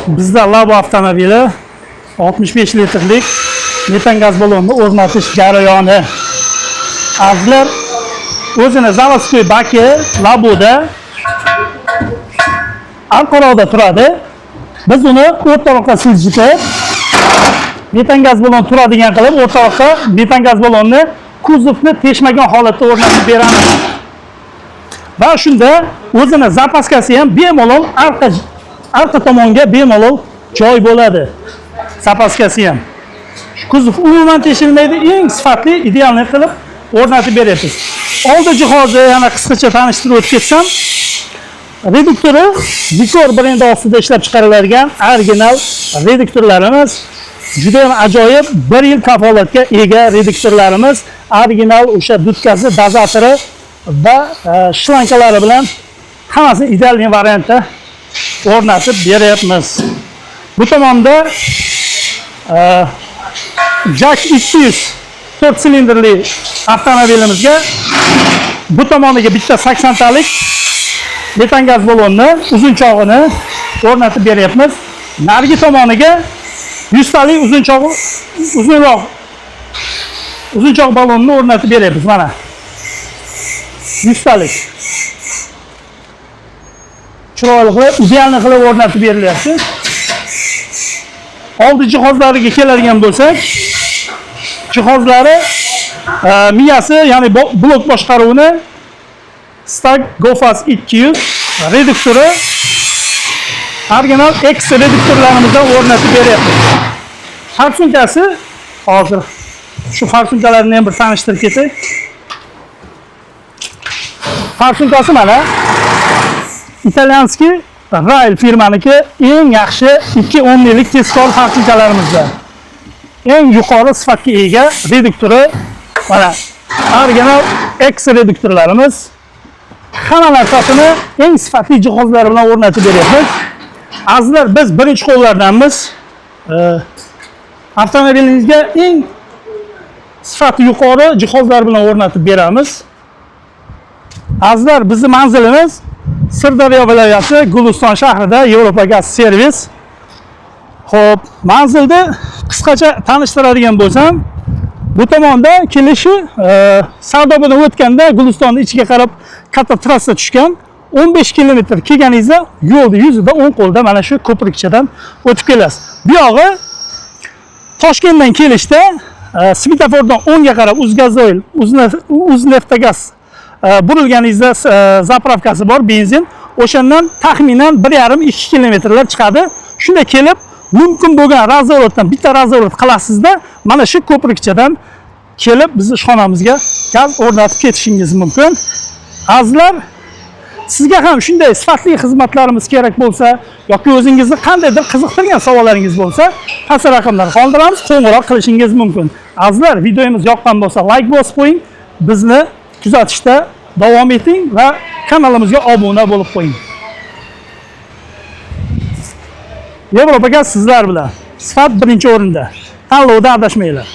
Bizda Labo avtomobili 65 litrlik metan gaz ballonni o'rnatish jarayoni. Azizlar, o'zini zavodskoy baki Laboda orqaroqda turadi. Biz uni o'rtoqqa siljitib, metan gaz ballon turadigan qilib, o'rtoqqa metan gaz ballonni kuzovni teshmagan holatda o'rnatib beramiz. Va shunda o'zini zapaskasi ham bemalol arqa tomonga bemalol joy bo'ladi. Zapaskasi ham. Kuzov umuman teshilmaydi, eng sifatli, idealni qilib o'rnatib berasiz. Oldi jihozi yana qisqacha tanishtirib o'tib ketsam, reduktori Vicor brendi ostida ishlab chiqariladigan original reduktorlarimiz. Juda ham ajoyib, 1 yil kafolatga ega reduktorlarimiz. Original o'sha dutkasi, dozatori va shlankalari bilan hammasini ideal variantda o'rnatib beryapmiz. Bu tomonda Jack 200 4 silindrli avtomobilimizga bu tomoniga bitta 80 talik metan gaz ballonni uzunchog'ini o'rnatib beryapmiz. Narigi tomoniga 100 talik uzunchoq ballonni o'rnatib beryapmiz. Mana 100 talik. Chiroyli qilib, idealni qilib o'rnatib berilyapti. Oldi jihozlariga keladigan bo'lsak, jihozlari miyasi, ya'ni blok boshqaruvini Stag GoFast 200 reduktori original X reduktorlarimizdan o'rnatib beryapmiz. Farsunkasi hozir shu farsunkalarni ham bir tanishtirib ketay. Farsunkasi mana italyanskiy Rail firmaniki eng yaxshi 2 o'nlik tezkor farsunkalarimizdan. Eng yuqori sifatga ega reduktori mana original X reduktorlarimiz. Hamma narsasini eng sifatli jihozlar bilan o'rnatib beryapmiz. Azizlar, biz birinchi qo'llardanmiz. Avtomobilingizga eng sifati yuqori jihozlar bilan o'rnatib beramiz. Azizlar, bizning manzilimiz Sirdaryo viloyati Guliston shahrida Yevropa gaz servis. Xo'p, manzilni qisqacha tanishtiradigan bo'lsam, bu tomonda kelishi Sardobadan o'tganda Gulistonning ichiga qarab katta trassa tushgan. 15 kilometr kelganingizda yo'lni yuzida o'ng qo'lda mana shu ko'prikchadan o'tib kelasiz. Bu yog'i Toshkentdan kelishda svetofordan o'ngga qarab Uzgazoil, Uzneftegaz burilganingizda zapravkasi bor, benzin. O'shandan taxminan 1,5-2 kilometrlar chiqadi. Shunda kelib, mumkin bo'lgan razvorotdan bitta razvorot qilasizda, mana shu ko'prikchadan kelib bizni ishxonamizga gaz o'rnatib ketishingiz mumkin. Azizlar, sizga ham shunday sifatli xizmatlarimiz kerak bo'lsa yoki o'zingizni qandaydir qiziqtirgan savollaringiz bo'lsa, pastda raqamlar qoldiramiz, qo'ng'iroq qilishingiz mumkin. Azizlar, videomiz yoqqan bo'lsa like bosib qo'ying, bizni kuzatishda davom eting va kanalimizga obuna bo'lib qo'ying. Yevropa gaz sizlar bilan. Sifat birinchi o'rinda. Tanlovda adashmanglar.